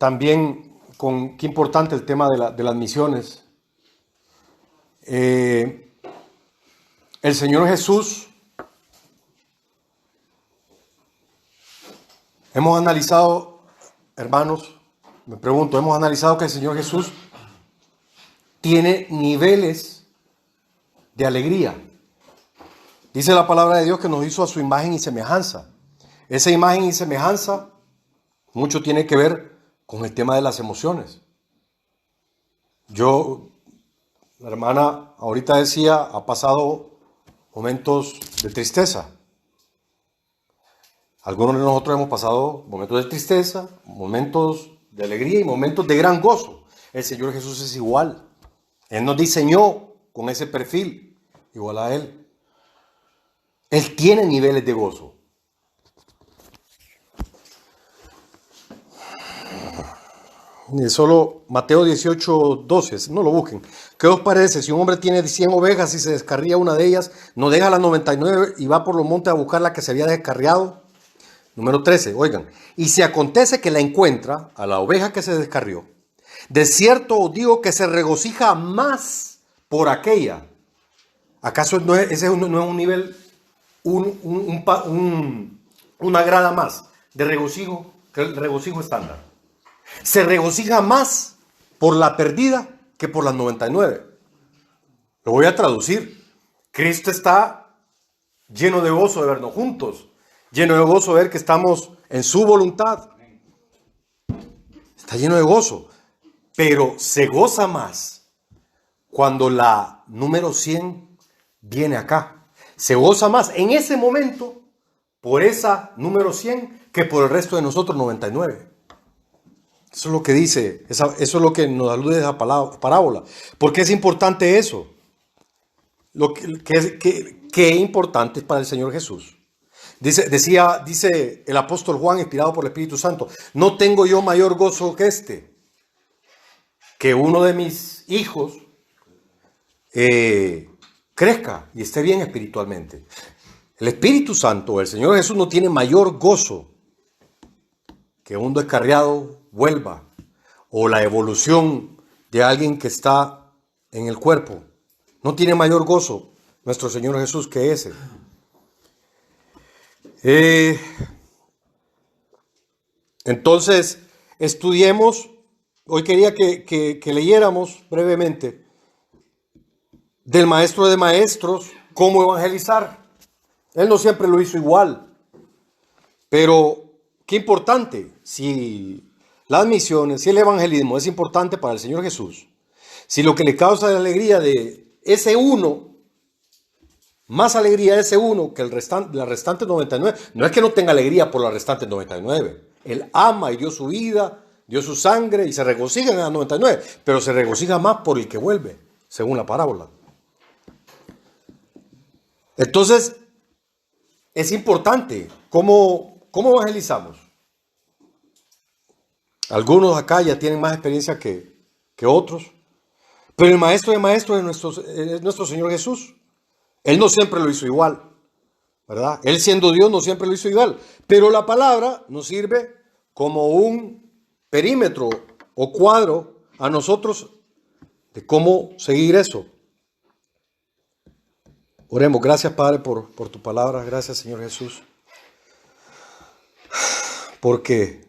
también qué importante el tema de las misiones. El Señor Jesús, hemos analizado, hermanos, me pregunto, hemos analizado que el Señor Jesús tiene niveles de alegría. Dice la palabra de Dios que nos hizo a su imagen y semejanza. Esa imagen y semejanza mucho tiene que ver con el tema de las emociones. La hermana ahorita decía, ha pasado momentos de tristeza. Algunos de nosotros hemos pasado momentos de tristeza, momentos de alegría y momentos de gran gozo. El Señor Jesús es igual. Él nos diseñó con ese perfil, igual a Él. Él tiene niveles de gozo. Solo Mateo 18:12, no lo busquen. ¿Qué os parece? Si un hombre tiene 100 ovejas y se descarría una de ellas, ¿no deja las 99 y va por los montes a buscar la que se había descarriado? Número 13, oigan. Y si acontece que la encuentra, a la oveja que se descarrió, de cierto os digo que se regocija más por aquella. ¿Acaso ese no es un nivel, una grada más de regocijo que el regocijo estándar? Se regocija más por la perdida que por las 99. Lo voy a traducir. Cristo está lleno de gozo de vernos juntos, lleno de gozo de ver que estamos en su voluntad. Está lleno de gozo, pero se goza más cuando la número 100 viene acá. Se goza más en ese momento por esa número 100 que por el resto de nosotros 99. Eso es lo que dice, eso es lo que nos alude esa parábola. ¿Por qué es importante eso? ¿Qué importante es para el Señor Jesús? Dice el apóstol Juan, inspirado por el Espíritu Santo, no tengo yo mayor gozo que uno de mis hijos crezca y esté bien espiritualmente. El Espíritu Santo, el Señor Jesús, no tiene mayor gozo que un descarriado vuelva, o la evolución de alguien que está en el cuerpo. No tiene mayor gozo nuestro Señor Jesús que ese. Entonces, estudiemos. Hoy quería que leyéramos brevemente del Maestro de Maestros cómo evangelizar. Él no siempre lo hizo igual, pero qué importante. Si las misiones, si el evangelismo es importante para el Señor Jesús, si lo que le causa la alegría de ese uno, más alegría ese uno que la restante 99, no es que no tenga alegría por la restante 99. Él ama y dio su vida, dio su sangre y se regocija en la 99, pero se regocija más por el que vuelve, según la parábola. Entonces, es importante cómo evangelizamos. Algunos acá ya tienen más experiencia que otros, pero el maestro de maestros es nuestro Señor Jesús. Él no siempre lo hizo igual, ¿verdad? Él siendo Dios no siempre lo hizo igual, pero la palabra nos sirve como un perímetro o cuadro a nosotros de cómo seguir eso. Oremos. Gracias, Padre, por tu palabra. Gracias, Señor Jesús, porque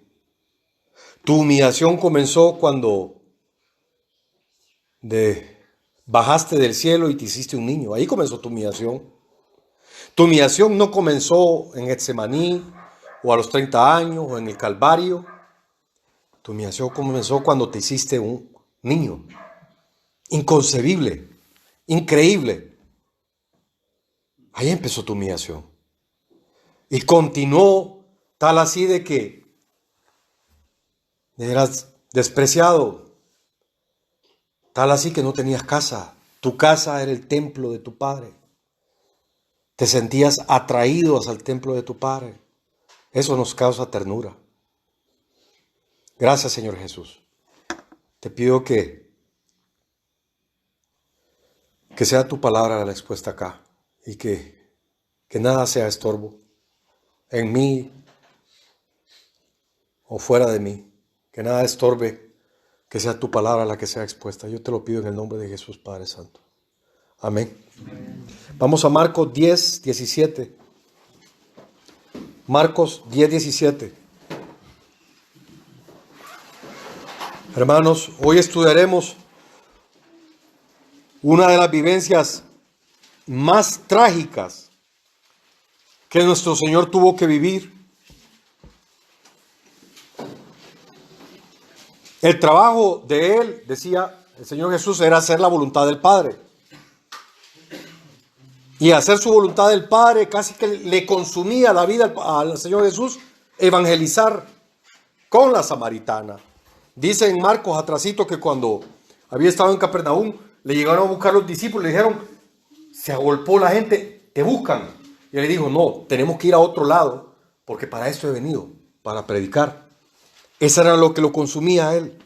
tu humillación comenzó cuando bajaste del cielo y te hiciste un niño. Ahí comenzó tu humillación. Tu humillación no comenzó en Getsemaní o a los 30 años o en el Calvario. Tu humillación comenzó cuando te hiciste un niño. Inconcebible, increíble. Ahí empezó tu humillación. Y continuó tal así de que eras despreciado, tal así que no tenías casa. Tu casa era el templo de tu Padre. Te sentías atraído hacia el templo de tu Padre. Eso nos causa ternura. Gracias, Señor Jesús. Te pido que sea tu palabra la expuesta acá y que nada sea estorbo en mí o fuera de mí. que nada estorbe, que sea tu palabra la que sea expuesta. Yo te lo pido en el nombre de Jesús, Padre Santo. Amén. Vamos a Marcos 10, 17. Marcos 10, 17. Hermanos, hoy estudiaremos una de las vivencias más trágicas que nuestro Señor tuvo que vivir. El trabajo de Él, decía el Señor Jesús, era hacer la voluntad del Padre. Y hacer su voluntad del Padre casi que le consumía la vida al Señor Jesús evangelizar con la samaritana. Dice en Marcos atrasito que cuando había estado en Capernaum, le llegaron a buscar los discípulos, le dijeron, se agolpó la gente, te buscan. Y él le dijo, no, tenemos que ir a otro lado, porque para esto he venido, para predicar. Eso era lo que lo consumía a él,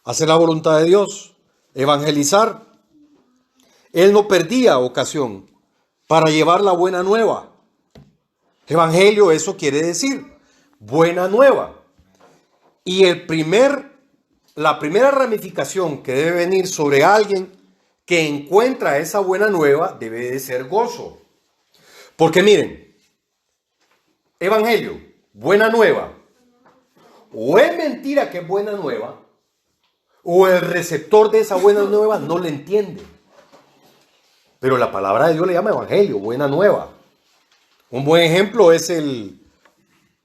hacer la voluntad de Dios, evangelizar. Él no perdía ocasión para llevar la buena nueva. Evangelio, eso quiere decir buena nueva. Y la primera ramificación que debe venir sobre alguien que encuentra esa buena nueva debe de ser gozo. Porque miren, evangelio, buena nueva, o es mentira que es buena nueva, o el receptor de esa buena nueva no le entiende. Pero la palabra de Dios le llama evangelio, buena nueva. Un buen ejemplo es el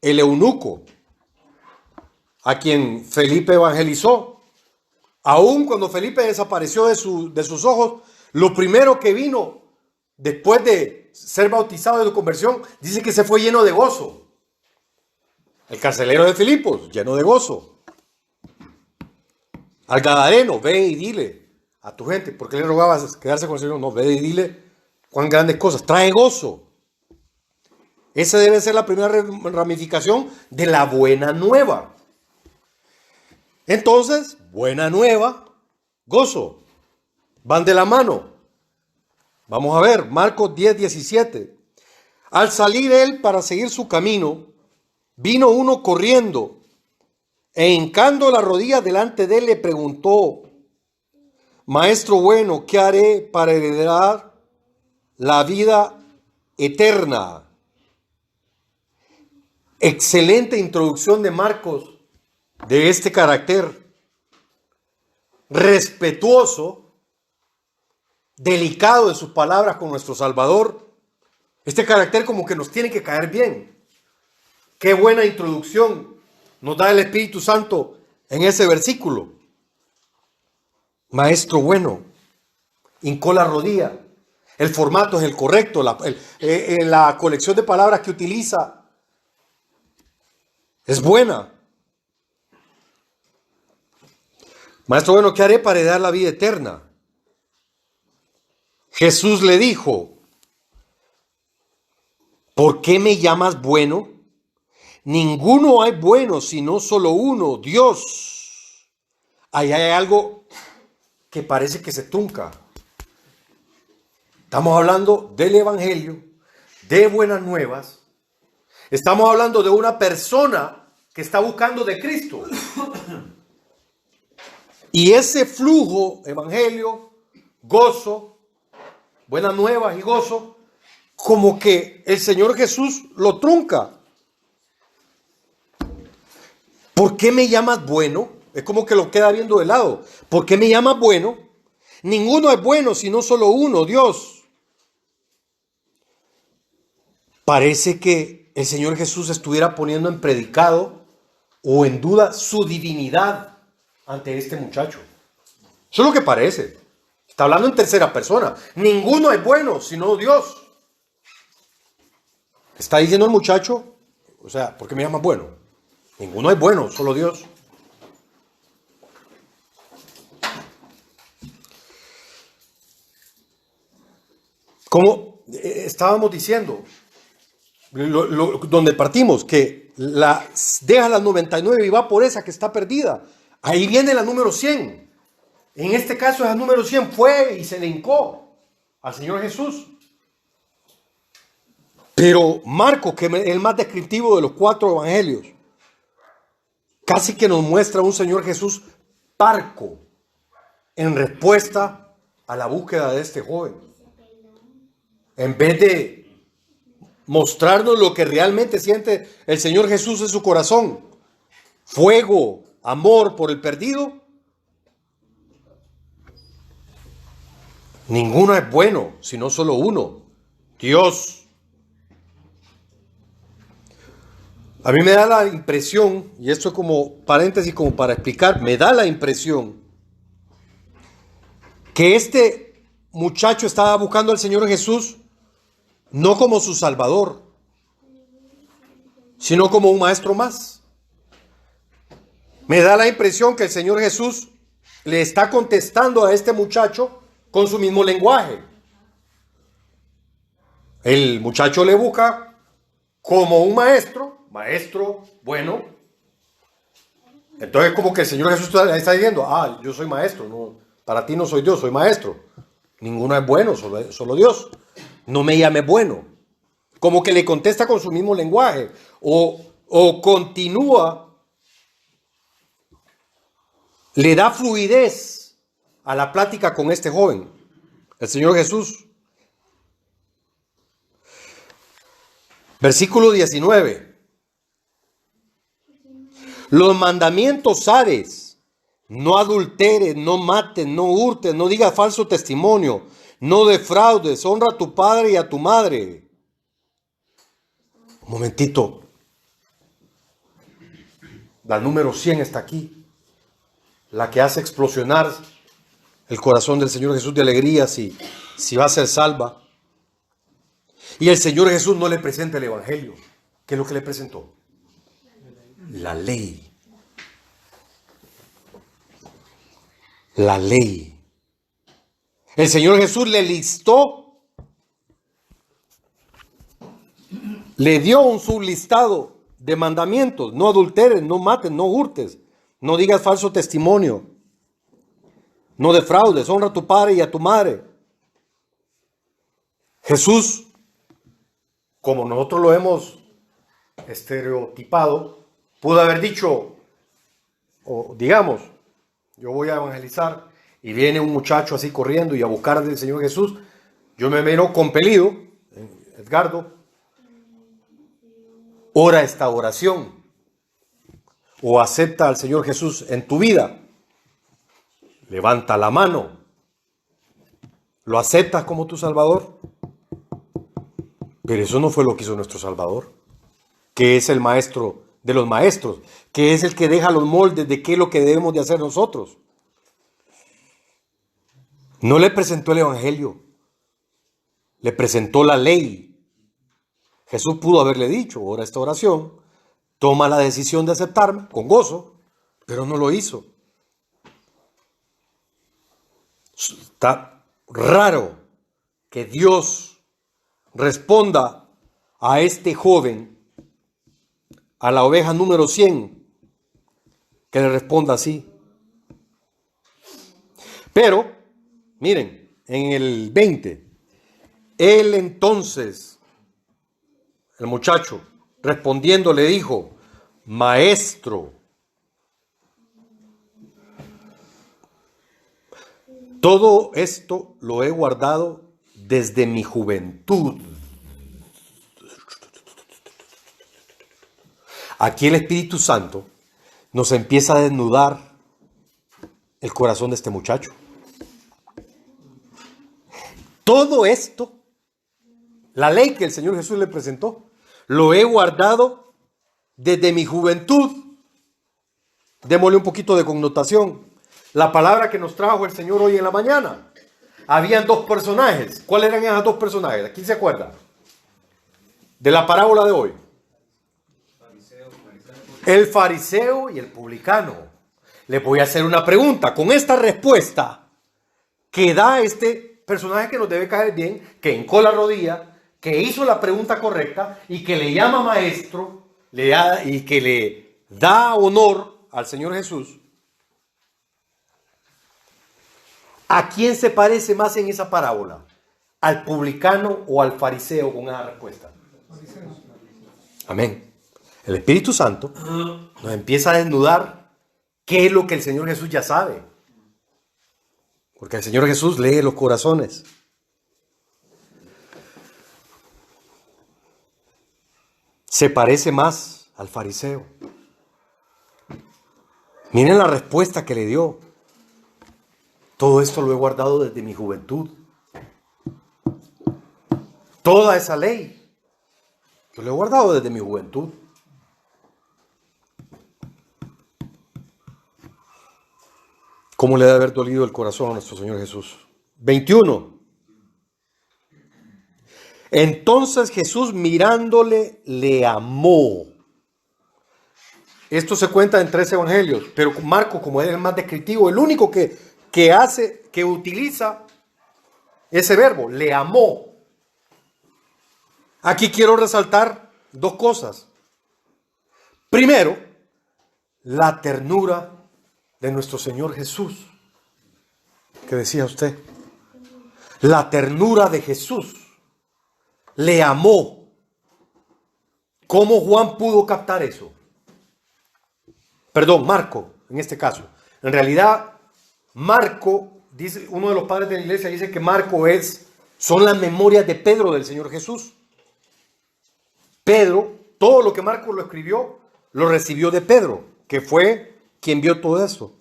eunuco, a quien Felipe evangelizó. Aún cuando Felipe desapareció de sus ojos, lo primero que vino después de ser bautizado de su conversión, dice que se fue lleno de gozo. El carcelero de Filipos, lleno de gozo. Al gadareno, ve y dile a tu gente, ¿por qué le rogabas quedarse con el Señor? No, ve y dile cuán grandes cosas, trae gozo. Esa debe ser la primera ramificación de la buena nueva. Entonces, buena nueva, gozo, van de la mano. Vamos a ver, Marcos 10, 17. Al salir él para seguir su camino, vino uno corriendo e hincando la rodilla delante de él le preguntó, Maestro bueno, ¿qué haré para heredar la vida eterna? Excelente introducción de Marcos de este carácter respetuoso, delicado de sus palabras con nuestro Salvador. Este carácter como que nos tiene que caer bien. Qué buena introducción nos da el Espíritu Santo en ese versículo. Maestro bueno, hincó la rodilla. El formato es el correcto, la colección de palabras que utiliza es buena. Maestro bueno, ¿qué haré para heredar la vida eterna? Jesús le dijo, ¿por qué me llamas bueno? Ninguno hay bueno, sino solo uno, Dios. Ahí hay algo que parece que se trunca. Estamos hablando del Evangelio, de buenas nuevas. Estamos hablando de una persona que está buscando de Cristo. Y ese flujo, evangelio, gozo, buenas nuevas y gozo, como que el Señor Jesús lo trunca. ¿Por qué me llamas bueno? Es como que lo queda viendo de lado. ¿Por qué me llamas bueno? Ninguno es bueno, sino solo uno, Dios. Parece que el Señor Jesús estuviera poniendo en predicado o en duda su divinidad ante este muchacho. Eso es lo que parece. Está hablando en tercera persona. Ninguno es bueno, sino Dios. Está diciendo el muchacho, o sea, ¿por qué me llamas bueno? Ninguno es bueno, solo Dios. Como estábamos diciendo, donde partimos, que deja las 99 y va por esa que está perdida. Ahí viene la número 100. En este caso, esa número 100 fue y se le hincó al Señor Jesús. Pero Marcos, que es el más descriptivo de los 4 evangelios, casi que nos muestra un Señor Jesús parco en respuesta a la búsqueda de este joven. En vez de mostrarnos lo que realmente siente el Señor Jesús en su corazón, fuego, amor por el perdido, ninguno es bueno, sino solo uno, Dios. A mí me da la impresión, y esto es como paréntesis, como para explicar, me da la impresión que este muchacho estaba buscando al Señor Jesús no como su Salvador, sino como un maestro más. Me da la impresión que el Señor Jesús le está contestando a este muchacho con su mismo lenguaje. El muchacho le busca como un maestro bueno. Entonces como que el Señor Jesús está diciendo, yo soy maestro, no, para ti no soy Dios, soy maestro. Ninguno es bueno, solo Dios. No me llames bueno. Como que le contesta con su mismo lenguaje. O continúa, le da fluidez a la plática con este joven, el Señor Jesús. Versículo 19. Los mandamientos sabes: no adulteres, no mates, no hurtes, no digas falso testimonio, no defraudes, honra a tu padre y a tu madre. Un momentito. La número 100 está aquí. La que hace explosionar el corazón del Señor Jesús de alegría si va a ser salva. Y el Señor Jesús no le presenta el Evangelio. ¿Qué es lo que le presentó? La ley. La ley. El Señor Jesús le listó, le dio un sublistado de mandamientos. No adulteres, no mates, no hurtes, no digas falso testimonio, no defraudes, honra a tu padre y a tu madre. Jesús, como nosotros lo hemos estereotipado, pudo haber dicho, o digamos, yo voy a evangelizar y viene un muchacho así corriendo y a buscar al Señor Jesús. Yo me veo compelido, Edgardo, ora esta oración o acepta al Señor Jesús en tu vida. Levanta la mano. ¿Lo aceptas como tu Salvador? Pero eso no fue lo que hizo nuestro Salvador, que es el maestro de los maestros, que es el que deja los moldes de qué es lo que debemos de hacer nosotros. No le presentó el Evangelio, le presentó la ley. Jesús pudo haberle dicho, ora esta oración, toma la decisión de aceptarme con gozo, pero no lo hizo. Está raro que Dios responda a este joven, a la oveja número 100, que le responda así. Pero, miren, en el 20, él entonces, el muchacho, respondiendo le dijo: Maestro, todo esto lo he guardado desde mi juventud. Aquí el Espíritu Santo nos empieza a desnudar el corazón de este muchacho. Todo esto, la ley que el Señor Jesús le presentó, lo he guardado desde mi juventud. Démosle un poquito de connotación. La palabra que nos trajo el Señor hoy en la mañana. Habían dos personajes. ¿Cuáles eran esos dos personajes? ¿Quién se acuerda de la parábola de hoy? El fariseo y el publicano. Le voy a hacer una pregunta. Con esta respuesta que da este personaje que nos debe caer bien, que hincó la rodilla, que hizo la pregunta correcta y que le llama maestro y que le da honor al Señor Jesús. ¿A quién se parece más en esa parábola? ¿Al publicano o al fariseo con esa respuesta? Amén. El Espíritu Santo nos empieza a desnudar qué es lo que el Señor Jesús ya sabe. Porque el Señor Jesús lee los corazones. Se parece más al fariseo. Miren la respuesta que le dio. Todo esto lo he guardado desde mi juventud. Toda esa ley, yo lo he guardado desde mi juventud. ¿Cómo le debe haber dolido el corazón a nuestro Señor Jesús? 21. Entonces Jesús mirándole le amó. Esto se cuenta en 3 evangelios, pero Marcos, como es el más descriptivo, el único que utiliza ese verbo, le amó. Aquí quiero resaltar 2 cosas. Primero, la ternura de nuestro Señor Jesús. ¿Qué decía usted? La ternura de Jesús. Le amó. ¿Cómo Juan pudo captar eso? Perdón, Marco, en este caso. En realidad, Marco, dice, uno de los padres de la iglesia dice que Marco son las memorias de Pedro del Señor Jesús. Pedro, todo lo que Marco lo escribió, lo recibió de Pedro, que fue quien vio todo eso.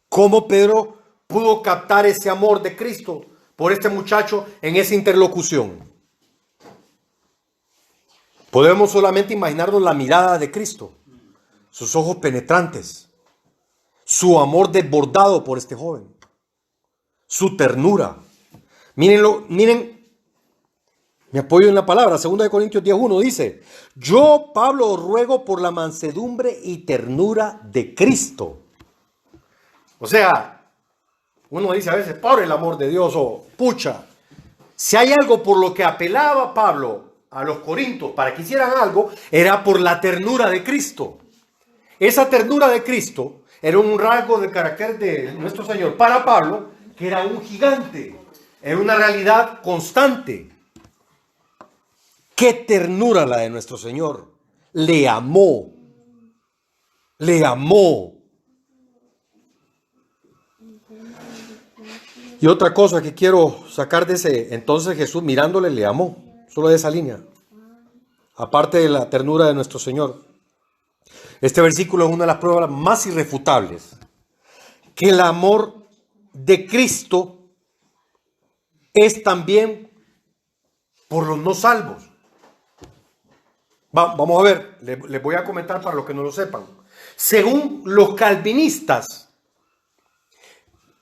¿Cómo Pedro pudo captar ese amor de Cristo por este muchacho en esa interlocución? Podemos solamente imaginarnos la mirada de Cristo, sus ojos penetrantes, su amor desbordado por este joven, su ternura. Miren, me apoyo en la palabra. 2 Corintios 10:1 dice: yo, Pablo, ruego por la mansedumbre y ternura de Cristo. O sea, uno dice a veces, por el amor de Dios, o pucha. Si hay algo por lo que apelaba Pablo a los corintios para que hicieran algo, era por la ternura de Cristo. Esa ternura de Cristo era un rasgo de carácter de nuestro Señor para Pablo, que era un gigante, era una realidad constante. Qué ternura la de nuestro Señor. Le amó. Le amó. Y otra cosa que quiero sacar de ese, entonces Jesús mirándole le amó. Solo de esa línea. Aparte de la ternura de nuestro Señor. Este versículo es una de las pruebas más irrefutables. Que el amor de Cristo es también por los no salvos. Vamos a ver, les voy a comentar para los que no lo sepan. Según los calvinistas,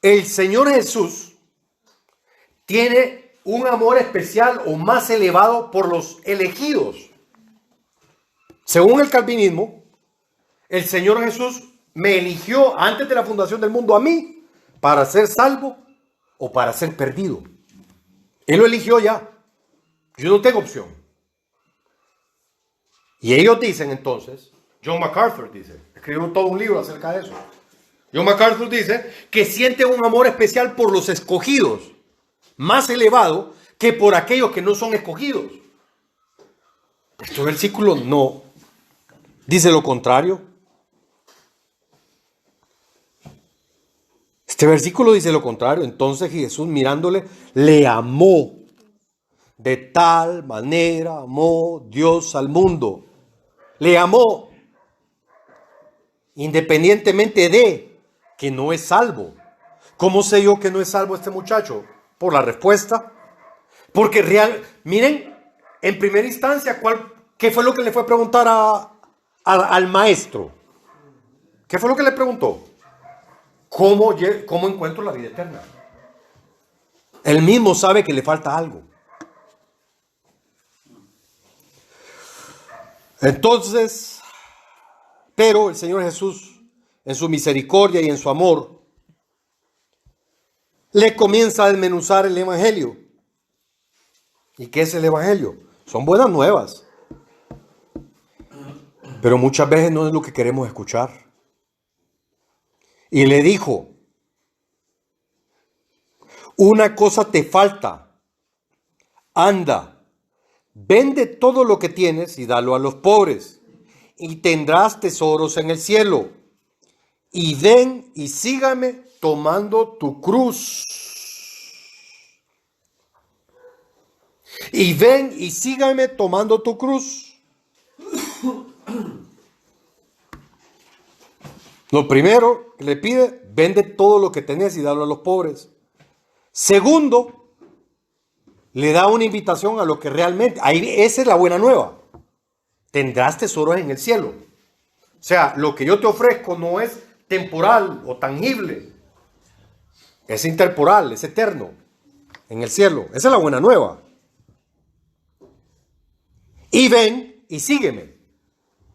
el Señor Jesús tiene un amor especial o más elevado por los elegidos. Según el calvinismo, el Señor Jesús me eligió antes de la fundación del mundo a mí para ser salvo o para ser perdido. Él lo eligió ya. Yo no tengo opción. Y ellos dicen entonces, John MacArthur dice, escribió todo un libro acerca de eso. John MacArthur dice que siente un amor especial por los escogidos, más elevado que por aquellos que no son escogidos. Este versículo no dice lo contrario. Este versículo dice lo contrario. Entonces Jesús mirándole le amó. De tal manera amó Dios al mundo. Le amó independientemente de que no es salvo. ¿Cómo sé yo que no es salvo este muchacho? Por la respuesta. Porque miren, en primera instancia, ¿qué fue lo que le fue a preguntar al maestro? ¿Qué fue lo que le preguntó? ¿Cómo encuentro la vida eterna? Él mismo sabe que le falta algo. Entonces, pero el Señor Jesús, en su misericordia y en su amor, le comienza a desmenuzar el Evangelio. ¿Y qué es el Evangelio? Son buenas nuevas. Pero muchas veces no es lo que queremos escuchar. Y le dijo, una cosa te falta. Anda, vende todo lo que tienes y dalo a los pobres. y tendrás tesoros en el cielo. Y ven y sígame tomando tu cruz. Y ven y sígame tomando tu cruz. Lo primero que le pide, vende todo lo que tenés y dalo a los pobres. Segundo, le da una invitación a lo que realmente, ahí, esa es la buena nueva. Tendrás tesoros en el cielo. O sea, lo que yo te ofrezco no es temporal o tangible. Es intemporal, es eterno. En el cielo. Esa es la buena nueva. Y ven y sígueme.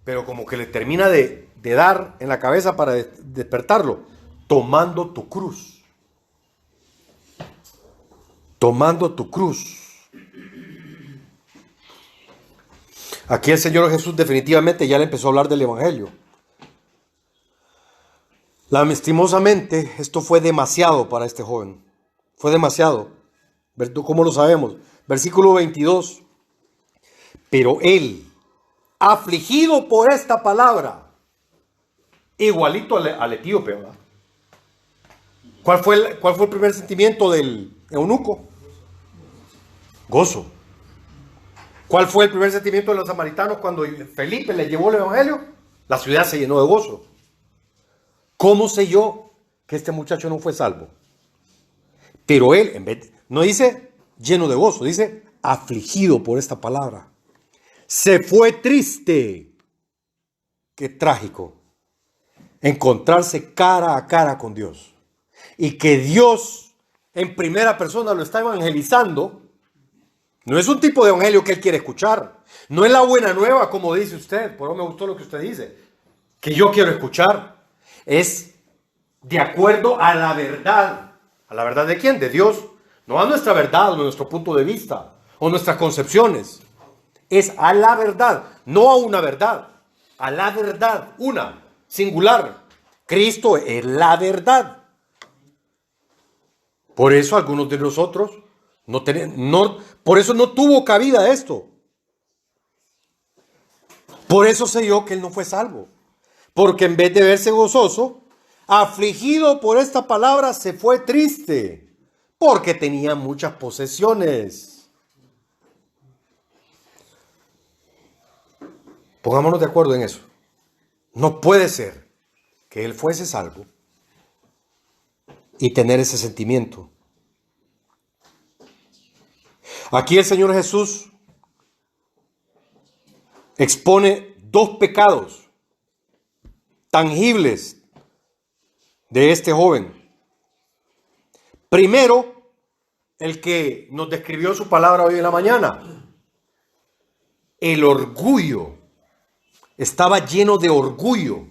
Pero como que le termina de dar en la cabeza para despertarlo. Tomando tu cruz. Tomando tu cruz. Aquí el Señor Jesús definitivamente ya le empezó a hablar del Evangelio. Lastimosamente, esto fue demasiado para este joven. Fue demasiado. ¿Cómo lo sabemos? Versículo 22. Pero él, afligido por esta palabra, igualito al etíope, ¿verdad? ¿Cuál fue el primer sentimiento del eunuco? Gozo. ¿Cuál fue el primer sentimiento de los samaritanos cuando Felipe les llevó el Evangelio? La ciudad se llenó de gozo. ¿Cómo sé yo que este muchacho no fue salvo? Pero él, no dice lleno de gozo, dice afligido por esta palabra. Se fue triste. Qué trágico. Encontrarse cara a cara con Dios. Y que Dios en primera persona lo está evangelizando. No es un tipo de evangelio que él quiere escuchar. No es la buena nueva como dice usted. Por eso me gustó lo que usted dice. Que yo quiero escuchar. Es de acuerdo a la verdad. ¿A la verdad de quién? De Dios. No a nuestra verdad, o nuestro punto de vista, o nuestras concepciones. Es a la verdad, no a una verdad. A la verdad, una, singular. Cristo es la verdad. Por eso algunos de nosotros por eso no tuvo cabida esto. Por eso sé yo que él no fue salvo. Porque en vez de verse gozoso, afligido por esta palabra, se fue triste. Porque tenía muchas posesiones. Pongámonos de acuerdo en eso. No puede ser que él fuese salvo y tener ese sentimiento. Aquí el Señor Jesús expone dos pecados tangibles de este joven. Primero, el que nos describió su palabra hoy en la mañana. El orgullo. Estaba lleno de orgullo.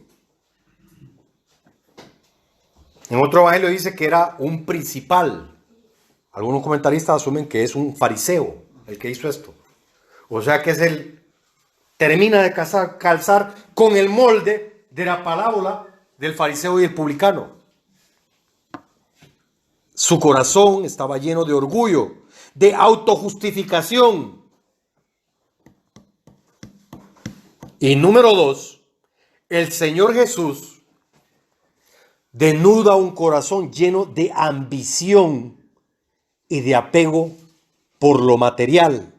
En otro evangelio dice que era un principal. Algunos comentaristas asumen que es un fariseo el que hizo esto. O sea que termina de calzar con el molde de la parábola del fariseo y el publicano. Su corazón estaba lleno de orgullo, de autojustificación. Y número 2, el Señor Jesús denuda un corazón lleno de ambición y de apego por lo material.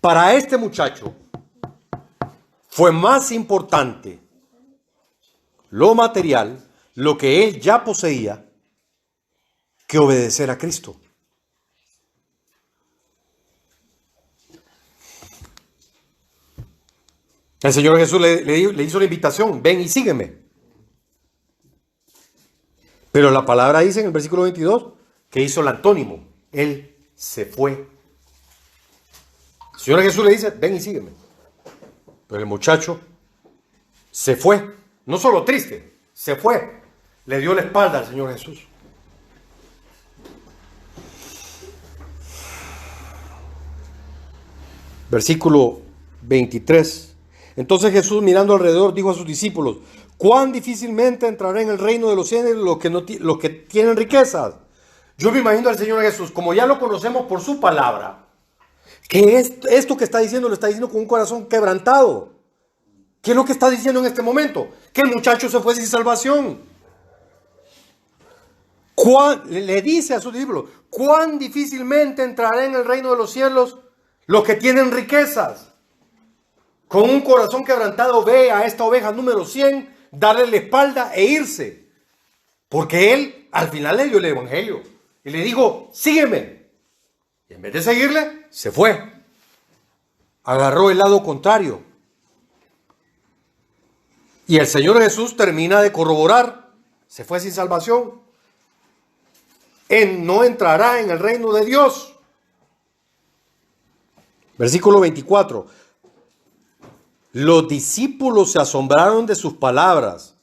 Para este muchacho fue más importante lo material, lo que él ya poseía, que obedecer a Cristo. El Señor Jesús le hizo la invitación, ven y sígueme. Pero la palabra dice en el versículo 22 que hizo el antónimo. Él se fue. El Señor Jesús le dice, ven y sígueme. Pero el muchacho se fue. No solo triste, se fue. Le dio la espalda al Señor Jesús. Versículo 23. Entonces Jesús, mirando alrededor, dijo a sus discípulos, cuán difícilmente entrará en el reino de los cielos los que tienen riquezas. Yo me imagino al Señor Jesús, como ya lo conocemos por su palabra, que esto que está diciendo lo está diciendo con un corazón quebrantado. ¿Qué es lo que está diciendo en este momento? Que el muchacho se fue sin salvación. Le dice a sus discípulos, cuán difícilmente entrará en el reino de los cielos los que tienen riquezas. Con un corazón quebrantado ve a esta oveja número 100 darle la espalda e irse. Porque él al final le dio el evangelio y le dijo, sígueme. Y en vez de seguirle, se fue. Agarró el lado contrario. Y el Señor Jesús termina de corroborar, se fue sin salvación. Él no entrará en el reino de Dios. Versículo 24. Los discípulos se asombraron de sus palabras.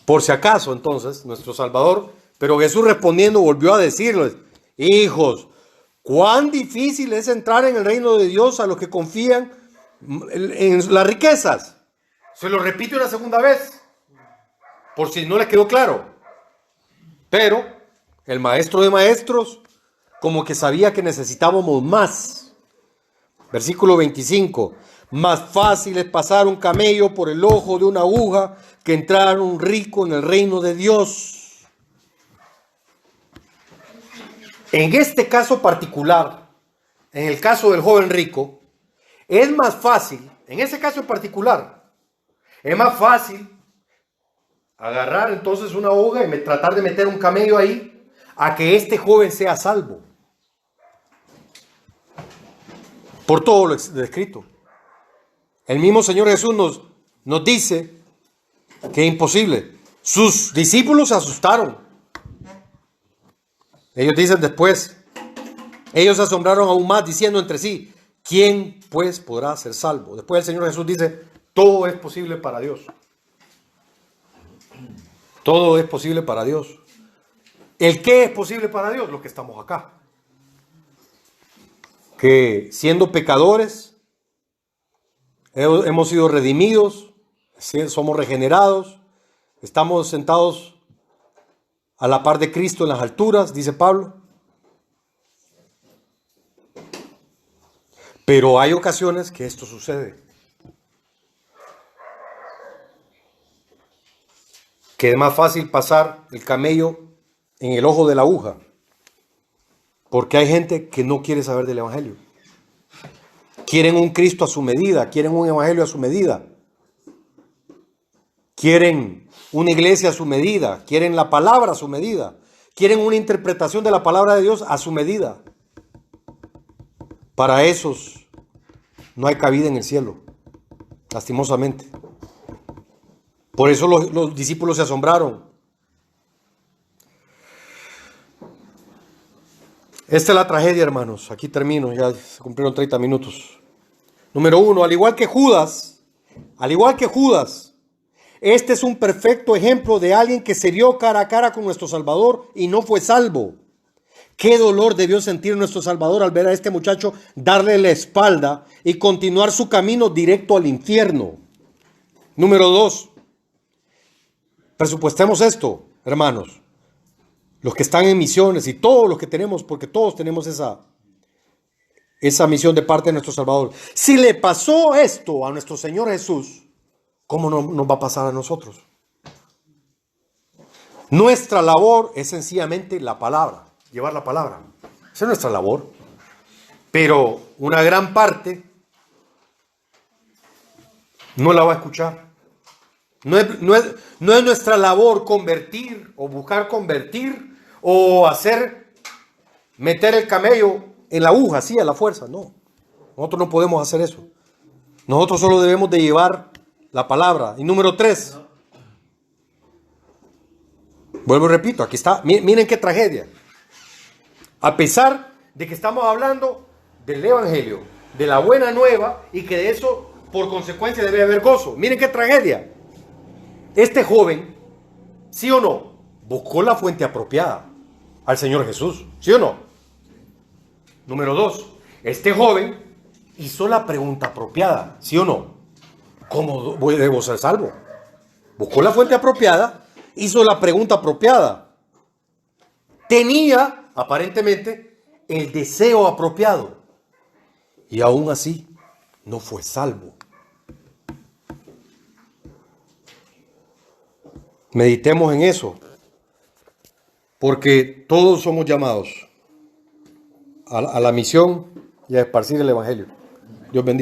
Por si acaso, entonces, nuestro Salvador, pero Jesús respondiendo volvió a decirles, hijos, cuán difícil es entrar en el reino de Dios a los que confían en las riquezas. Se lo repito una segunda vez, por si no les quedó claro. Pero el maestro de maestros como que sabía que necesitábamos más. Versículo 25. Más fácil es pasar un camello por el ojo de una aguja que entrar un rico en el reino de Dios. En este caso particular, en el caso del joven rico, es más fácil, en ese caso en particular, es más fácil agarrar entonces una hoja y tratar de meter un camello ahí a que este joven sea salvo. Por todo lo descrito. El mismo Señor Jesús nos dice que es imposible. Sus discípulos se asustaron. Ellos dicen después, ellos se asombraron aún más diciendo entre sí, ¿quién pues podrá ser salvo? Después el Señor Jesús dice, todo es posible para Dios. Todo es posible para Dios. ¿El qué es posible para Dios? Lo que estamos acá. Que siendo pecadores, hemos sido redimidos, somos regenerados, estamos sentados a la par de Cristo en las alturas, dice Pablo. Pero hay ocasiones que esto sucede. Que es más fácil pasar el camello en el ojo de la aguja. Porque hay gente que no quiere saber del evangelio. Quieren un Cristo a su medida, quieren un evangelio a su medida. Quieren una iglesia a su medida, quieren la palabra a su medida. Quieren una interpretación de la palabra de Dios a su medida. Para esos no hay cabida en el cielo, lastimosamente. Por eso los discípulos se asombraron. Esta es la tragedia, hermanos. Aquí termino, ya se cumplieron 30 minutos. Número 1, al igual que Judas, este es un perfecto ejemplo de alguien que se vio cara a cara con nuestro Salvador y no fue salvo. Qué dolor debió sentir nuestro Salvador al ver a este muchacho darle la espalda y continuar su camino directo al infierno. Número 2, presupuestemos esto, hermanos. Los que están en misiones y todos los que tenemos, porque todos tenemos esa misión de parte de nuestro Salvador. Si le pasó esto a nuestro Señor Jesús, ¿cómo no nos va a pasar a nosotros? Nuestra labor es sencillamente la palabra, llevar la palabra. Esa es nuestra labor. Pero una gran parte no la va a escuchar. No es nuestra labor convertir o buscar convertir o meter el camello en la aguja, así a la fuerza. No, nosotros no podemos hacer eso. Nosotros solo debemos de llevar la palabra. Y número 3, vuelvo y repito, aquí está, miren qué tragedia. A pesar de que estamos hablando del evangelio, de la buena nueva y que de eso por consecuencia debe haber gozo. Miren qué tragedia. Este joven, ¿sí o no?, buscó la fuente apropiada al Señor Jesús, ¿sí o no? Número 2, este joven hizo la pregunta apropiada, ¿sí o no? ¿Cómo debo ser salvo? Buscó la fuente apropiada, hizo la pregunta apropiada. Tenía, aparentemente, el deseo apropiado. Y aún así, no fue salvo. Meditemos en eso, porque todos somos llamados a la misión y a esparcir el Evangelio. Dios bendiga.